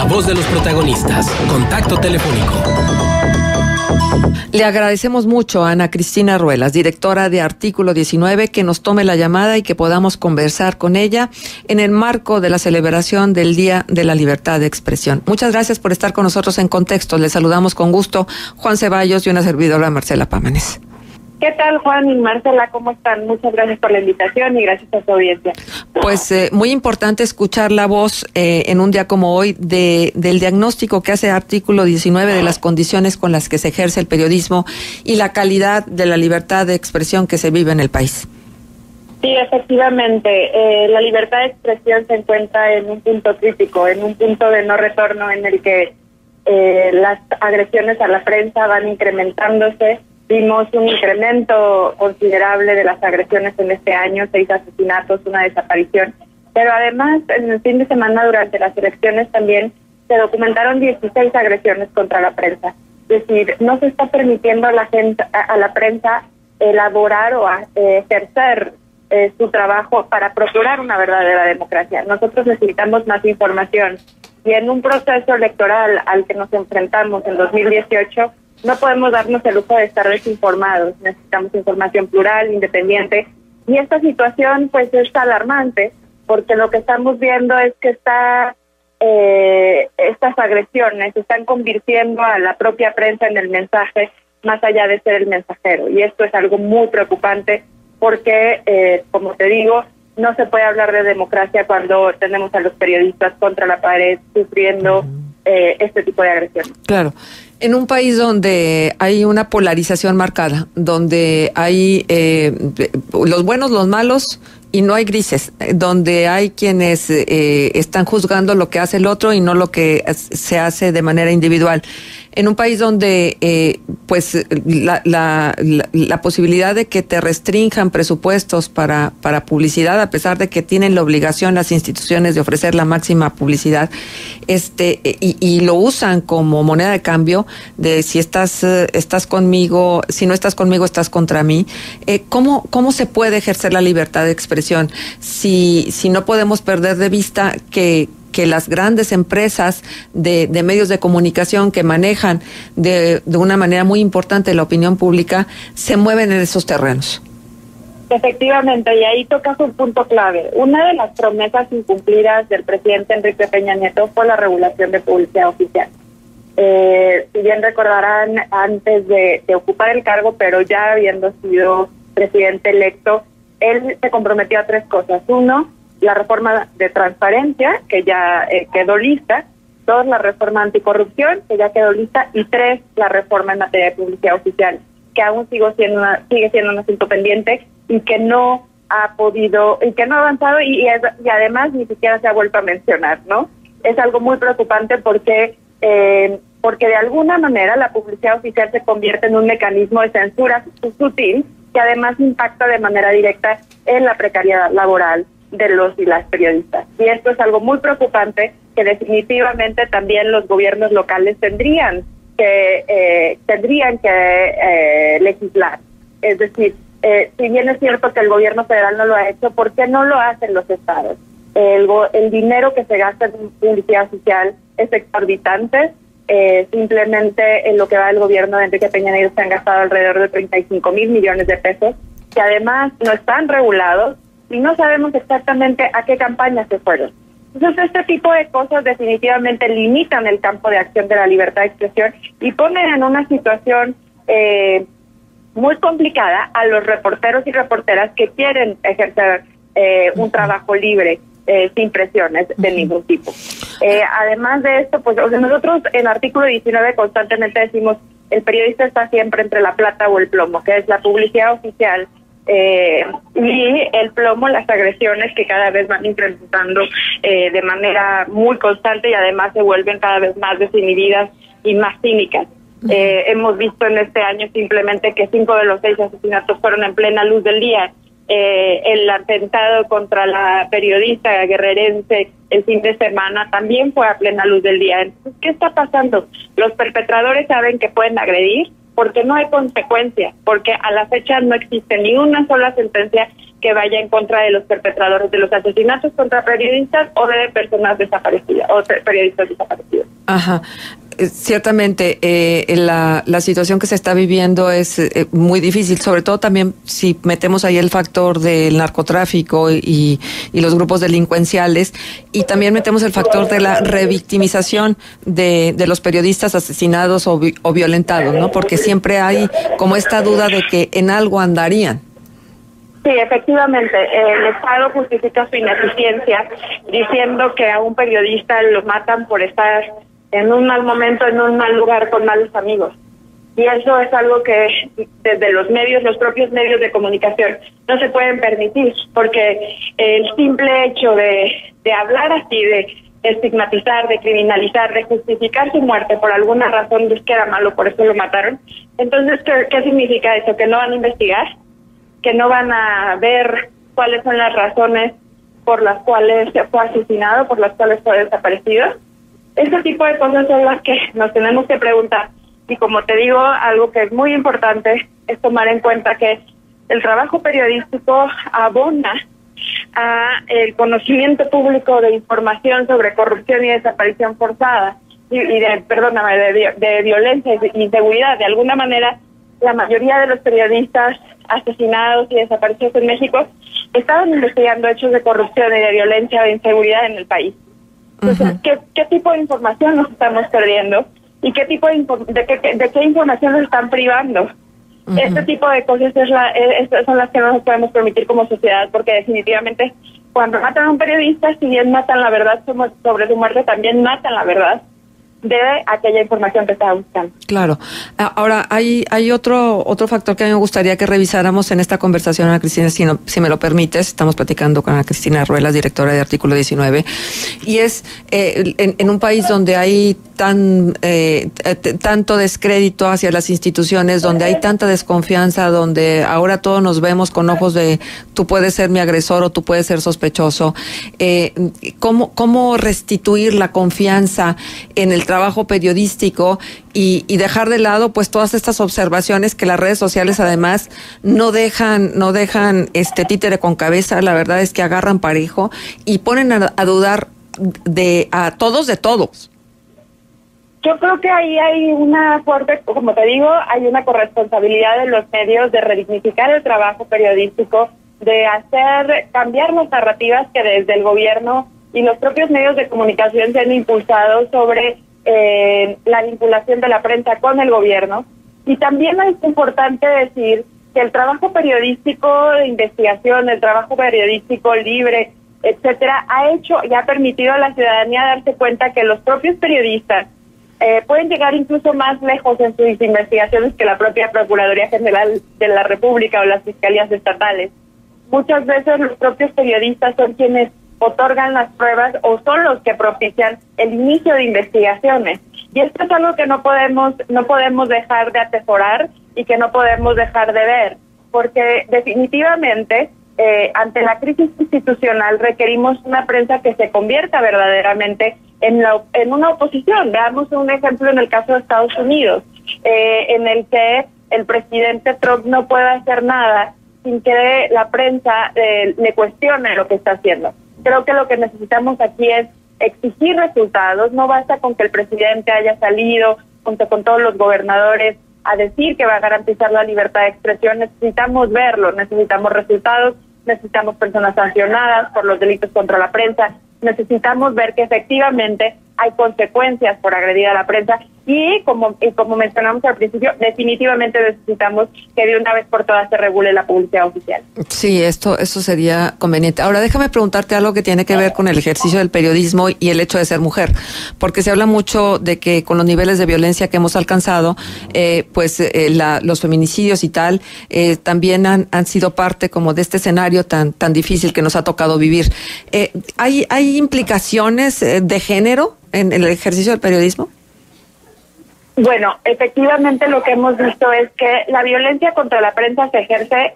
La voz de los protagonistas. Contacto telefónico. Le agradecemos mucho a Ana Cristina Ruelas, directora de Artículo 19, que nos tome la llamada y que podamos conversar con ella en el marco de la celebración del Día de la Libertad de Expresión. Muchas gracias por estar con nosotros en Contexto. Le saludamos con gusto Juan Ceballos y una servidora, Marcela Pámanes. ¿Qué tal, Juan y Marcela? ¿Cómo están? Muchas gracias por la invitación y gracias a su audiencia. Pues muy importante escuchar la voz en un día como hoy del diagnóstico que hace Artículo 19 de las condiciones con las que se ejerce el periodismo y la calidad de la libertad de expresión que se vive en el país. Sí, efectivamente. La libertad de expresión se encuentra en un punto crítico, en un punto de no retorno en el que las agresiones a la prensa van incrementándose. Vimos un incremento considerable de las agresiones en este año, 6 asesinatos, una desaparición. Pero además, en el fin de semana durante las elecciones también se documentaron 16 agresiones contra la prensa. Es decir, no se está permitiendo a la prensa elaborar o ejercer su trabajo para procurar una verdadera democracia. Nosotros necesitamos más información. Y en un proceso electoral al que nos enfrentamos en 2018, no podemos darnos el lujo de estar desinformados. Necesitamos información plural, independiente. Y esta situación pues es alarmante, porque lo que estamos viendo es que estas agresiones están convirtiendo a la propia prensa en el mensaje, más allá de ser el mensajero. Y esto es algo muy preocupante porque, como te digo, no se puede hablar de democracia cuando tenemos a los periodistas contra la pared sufriendo este tipo de agresiones. Claro. En un país donde hay una polarización marcada, donde hay los buenos, los malos y no hay grises, donde hay quienes están juzgando lo que hace el otro y no lo que se hace de manera individual. En un país donde pues la posibilidad de que te restrinjan presupuestos para publicidad, a pesar de que tienen la obligación las instituciones de ofrecer la máxima publicidad, y lo usan como moneda de cambio de si estás conmigo, si no estás conmigo estás contra mí. ¿Cómo se puede ejercer la libertad de expresión si no podemos perder de vista que las grandes empresas de medios de comunicación que manejan de una manera muy importante la opinión pública se mueven en esos terrenos? Efectivamente, y ahí tocas un punto clave. Una de las promesas incumplidas del presidente Enrique Peña Nieto fue la regulación de publicidad oficial. Si bien recordarán, antes de ocupar el cargo, pero ya habiendo sido presidente electo, él se comprometió a 3 cosas. 1, la reforma de transparencia, que ya quedó lista. 2, la reforma anticorrupción, que ya quedó lista. Y 3, la reforma en materia de publicidad oficial, que aún sigue siendo un asunto pendiente y que no ha podido, y que no ha avanzado y además ni siquiera se ha vuelto a mencionar, ¿no? Es algo muy preocupante porque de alguna manera la publicidad oficial se convierte en un mecanismo de censura sutil que además impacta de manera directa en la precariedad laboral de los y las periodistas. Y esto es algo muy preocupante que definitivamente también los gobiernos locales tendrían que legislar. Es decir, si bien es cierto que el gobierno federal no lo ha hecho, ¿por qué no lo hacen los estados? El dinero que se gasta en publicidad oficial es exorbitante. Simplemente en lo que va el gobierno de Enrique Peña Nieto se han gastado alrededor de 35,000 millones de pesos, que además no están regulados y no sabemos exactamente a qué campañas se fueron. Entonces, este tipo de cosas definitivamente limitan el campo de acción de la libertad de expresión y ponen en una situación muy complicada a los reporteros y reporteras que quieren ejercer un trabajo libre, sin presiones de ningún tipo. Además de esto, pues nosotros en Artículo 19 constantemente decimos el periodista está siempre entre la plata o el plomo, que es la publicidad oficial y el plomo, las agresiones que cada vez van incrementando de manera muy constante y además se vuelven cada vez más desinhibidas y más cínicas. Hemos visto en este año simplemente que 5 de los 6 asesinatos fueron en plena luz del día. El atentado contra la periodista guerrerense el fin de semana también fue a plena luz del día. Entonces, ¿qué está pasando? Los perpetradores saben que pueden agredir porque no hay consecuencia, porque a la fecha no existe ni una sola sentencia que vaya en contra de los perpetradores de los asesinatos contra periodistas o de personas desaparecidas o periodistas desaparecidos. Ajá. Ciertamente, la situación que se está viviendo es muy difícil, sobre todo también si metemos ahí el factor del narcotráfico y los grupos delincuenciales, y también metemos el factor de la revictimización de los periodistas asesinados o violentados, ¿no? Porque siempre hay como esta duda de que en algo andarían. Sí, efectivamente, el Estado justifica su ineficiencia diciendo que a un periodista lo matan por estar en un mal momento, en un mal lugar, con malos amigos. Y eso es algo que desde los propios medios de comunicación, no se pueden permitir, porque el simple hecho de hablar así, de estigmatizar, de criminalizar, de justificar su muerte por alguna razón, es que era malo, por eso lo mataron. Entonces, ¿qué significa eso? ¿Que no van a investigar? ¿Que no van a ver cuáles son las razones por las cuales fue asesinado, por las cuales fue desaparecido? Ese tipo de cosas son las que nos tenemos que preguntar. Y como te digo, algo que es muy importante es tomar en cuenta que el trabajo periodístico abona a el conocimiento público de información sobre corrupción y desaparición forzada de violencia y inseguridad. De alguna manera, la mayoría de los periodistas asesinados y desaparecidos en México estaban investigando hechos de corrupción y de violencia o de inseguridad en el país. Entonces, ¿qué tipo de información nos estamos perdiendo? ¿Y qué tipo de qué información nos están privando? Este tipo de cosas son las que no nos podemos permitir como sociedad, porque definitivamente cuando matan a un periodista, si bien matan la verdad sobre su muerte, también matan la verdad de aquella información que estaba buscando. Claro. Ahora, hay otro factor que a mí me gustaría que revisáramos en esta conversación, Ana Cristina, si me lo permites. Estamos platicando con Ana Cristina Ruelas, directora de Artículo 19, y es en un país donde hay tanto descrédito hacia las instituciones, donde hay tanta desconfianza, donde ahora todos nos vemos con ojos de tú puedes ser mi agresor o tú puedes ser sospechoso. ¿Cómo restituir la confianza en el trabajo periodístico y dejar de lado pues todas estas observaciones que las redes sociales además no dejan títere con cabeza? La verdad es que agarran parejo y ponen a dudar a todos de todos. Yo creo que ahí hay una fuerte, como te digo, hay una corresponsabilidad de los medios de redignificar el trabajo periodístico, de hacer cambiar las narrativas que desde el gobierno y los propios medios de comunicación se han impulsado sobre la vinculación de la prensa con el gobierno. Y también es importante decir que el trabajo periodístico de investigación, el trabajo periodístico libre, etcétera, ha hecho y ha permitido a la ciudadanía darse cuenta que los propios periodistas pueden llegar incluso más lejos en sus investigaciones que la propia Procuraduría General de la República o las fiscalías estatales. Muchas veces los propios periodistas son quienes otorgan las pruebas o son los que propician el inicio de investigaciones. Y esto es algo que no podemos dejar de atesorar y que no podemos dejar de ver, porque definitivamente ante la crisis institucional requerimos una prensa que se convierta verdaderamente en una oposición. Veamos un ejemplo en el caso de Estados Unidos, en el que el presidente Trump no puede hacer nada sin que la prensa le cuestione lo que está haciendo. Creo que lo que necesitamos aquí es exigir resultados. No basta con que el presidente haya salido junto con todos los gobernadores a decir que va a garantizar la libertad de expresión. Necesitamos verlo, necesitamos resultados, necesitamos personas sancionadas por los delitos contra la prensa, necesitamos ver que efectivamente hay consecuencias por agredir a la prensa y como mencionamos al principio, definitivamente necesitamos que de una vez por todas se regule la publicidad oficial. Sí, eso sería conveniente. Ahora déjame preguntarte algo que tiene que ver con el ejercicio del periodismo y el hecho de ser mujer, porque se habla mucho de que con los niveles de violencia que hemos alcanzado, los feminicidios y tal, también han sido parte como de este escenario tan difícil que nos ha tocado vivir. ¿Hay implicaciones de género en el ejercicio del periodismo? Bueno, efectivamente lo que hemos visto es que la violencia contra la prensa se ejerce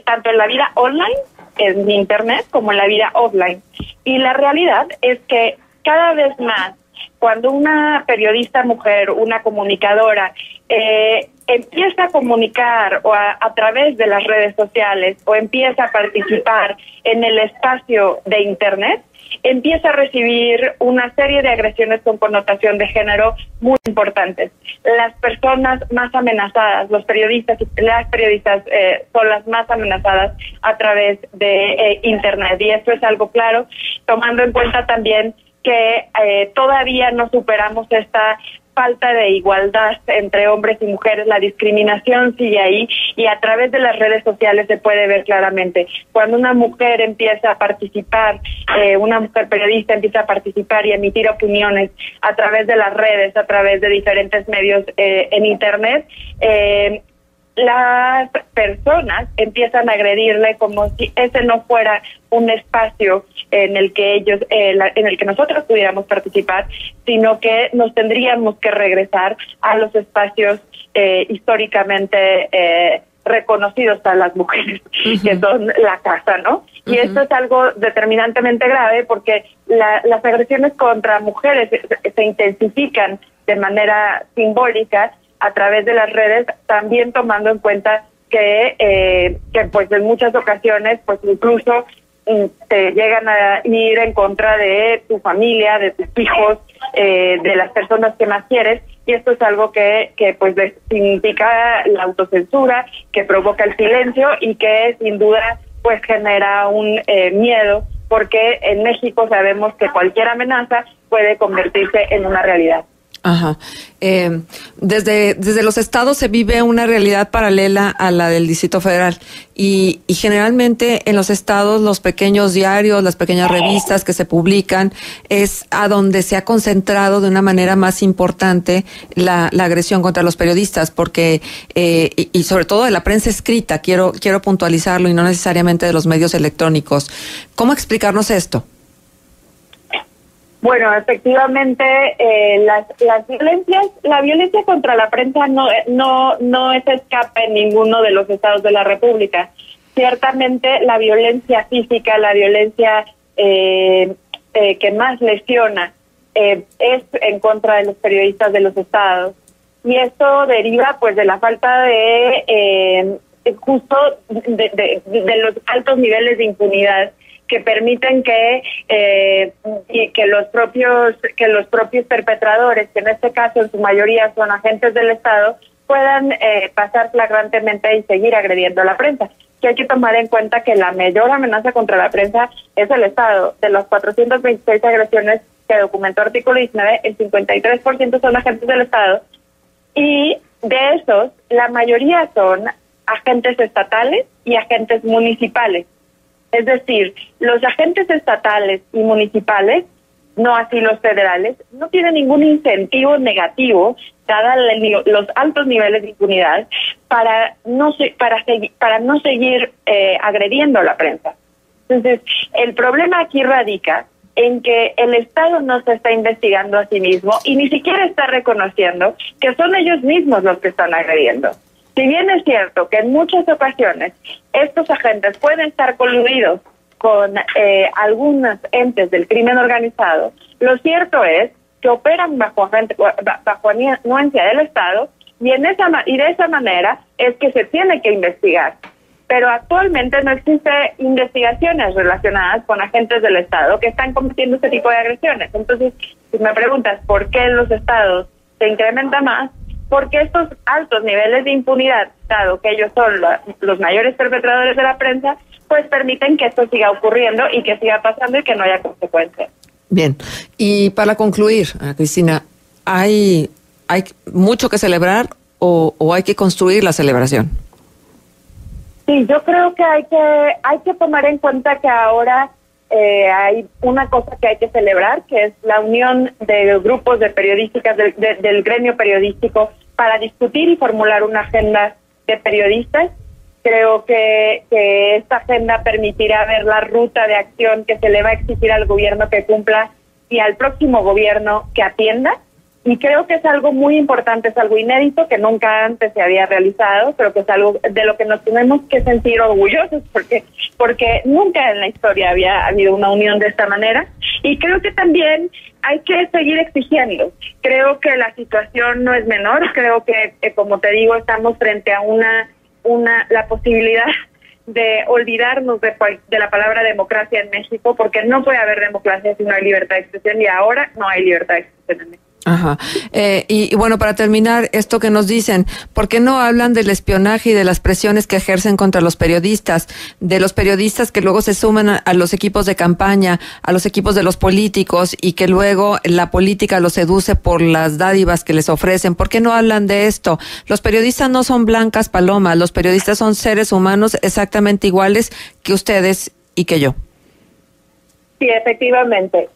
tanto en la vida online, en internet, como en la vida offline. Y la realidad es que cada vez más, cuando una periodista mujer, una comunicadora, empieza a comunicar o a través de las redes sociales o empieza a participar en el espacio de Internet, empieza a recibir una serie de agresiones con connotación de género muy importantes. Las personas más amenazadas, los periodistas y las periodistas son las más amenazadas a través de Internet. Y esto es algo claro, tomando en cuenta también que todavía no superamos esta falta de igualdad entre hombres y mujeres, la discriminación sigue ahí y a través de las redes sociales se puede ver claramente. Cuando una mujer empieza a participar, una mujer periodista empieza a participar y emitir opiniones a través de las redes, a través de diferentes medios en Internet, las personas empiezan a agredirle como si ese no fuera un espacio en el que ellos, en el que nosotros pudiéramos participar, sino que nos tendríamos que regresar a los espacios históricamente reconocidos para las mujeres, que son la casa, ¿no? Y esto es algo determinantemente grave porque las agresiones contra mujeres se intensifican de manera simbólica a través de las redes, también tomando en cuenta que pues en muchas ocasiones pues incluso te llegan a ir en contra de tu familia, de tus hijos, de las personas que más quieres, y esto es algo que pues significa la autocensura, que provoca el silencio y que sin duda pues genera un miedo, porque en México sabemos que cualquier amenaza puede convertirse en una realidad. Ajá. Desde los estados se vive una realidad paralela a la del Distrito Federal y generalmente en los estados los pequeños diarios, las pequeñas revistas que se publican es a donde se ha concentrado de una manera más importante la agresión contra los periodistas, porque y sobre todo de la prensa escrita, quiero puntualizarlo, y no necesariamente de los medios electrónicos. ¿Cómo explicarnos esto? Bueno, efectivamente, la violencia contra la prensa no es escape en ninguno de los estados de la República. Ciertamente, la violencia física, la violencia que más lesiona es en contra de los periodistas de los estados. Y esto deriva, pues, de la falta de justo de los altos niveles de impunidad que permiten que los propios perpetradores, que en este caso en su mayoría son agentes del Estado, puedan pasar flagrantemente y seguir agrediendo a la prensa. Que hay que tomar en cuenta que la mayor amenaza contra la prensa es el Estado. De las 426 agresiones que documentó Artículo 19, el 53% son agentes del Estado, y de esos la mayoría son agentes estatales y agentes municipales. Es decir, los agentes estatales y municipales, no así los federales, no tienen ningún incentivo negativo, dada los altos niveles de impunidad, para no seguir agrediendo a la prensa. Entonces, el problema aquí radica en que el Estado no se está investigando a sí mismo y ni siquiera está reconociendo que son ellos mismos los que están agrediendo. Si bien es cierto que en muchas ocasiones estos agentes pueden estar coludidos con algunos entes del crimen organizado, lo cierto es que operan bajo anuencia del Estado y de esa manera es que se tiene que investigar. Pero actualmente no existe investigaciones relacionadas con agentes del Estado que están cometiendo este tipo de agresiones. Entonces, si me preguntas por qué en los estados se incrementa más, porque estos altos niveles de impunidad, dado que ellos son los mayores perpetradores de la prensa, pues permiten que esto siga ocurriendo y que siga pasando y que no haya consecuencias. Bien, y para concluir, Cristina, ¿hay mucho que celebrar o hay que construir la celebración? Sí, yo creo que hay que tomar en cuenta que ahora hay una cosa que hay que celebrar, que es la unión de grupos de periodísticas del gremio periodístico para discutir y formular una agenda de periodistas. Creo que esta agenda permitirá ver la ruta de acción que se le va a exigir al gobierno que cumpla y al próximo gobierno que atienda. Y creo que es algo muy importante, es algo inédito que nunca antes se había realizado, pero que es algo de lo que nos tenemos que sentir orgullosos, porque nunca en la historia había habido una unión de esta manera. Y creo que también hay que seguir exigiendo. Creo que la situación no es menor, creo que, como te digo, estamos frente a la posibilidad de olvidarnos de la palabra democracia en México, porque no puede haber democracia si no hay libertad de expresión, y ahora no hay libertad de expresión en México. Ajá. Y bueno, para terminar, esto que nos dicen, ¿por qué no hablan del espionaje y de las presiones que ejercen contra los periodistas, de los periodistas que luego se suman a los equipos de campaña, a los equipos de los políticos, y que luego la política los seduce por las dádivas que les ofrecen? ¿Por qué no hablan de esto? Los periodistas no son blancas palomas, los periodistas son seres humanos exactamente iguales que ustedes y que yo. Sí, efectivamente.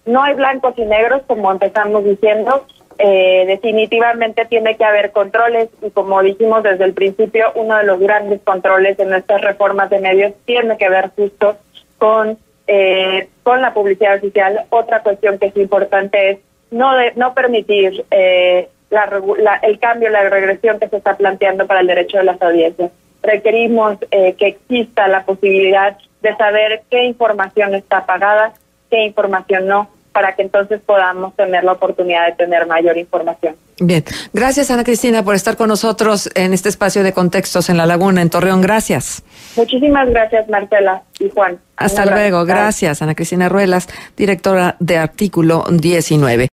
No hay blancos y negros, como empezamos diciendo. Definitivamente tiene que haber controles, y como dijimos desde el principio, uno de los grandes controles en estas reformas de medios tiene que ver justo con la publicidad oficial. Otra cuestión que es importante es no permitir el cambio, la regresión que se está planteando para el derecho de las audiencias. Requerimos que exista la posibilidad de saber qué información está pagada, qué información no, para que entonces podamos tener la oportunidad de tener mayor información. Bien, gracias Ana Cristina por estar con nosotros en este espacio de Contextos en La Laguna, en Torreón. Gracias. Muchísimas gracias, Marcela y Juan. Hasta luego. Gracias, Ana Cristina Ruelas, directora de Artículo 19.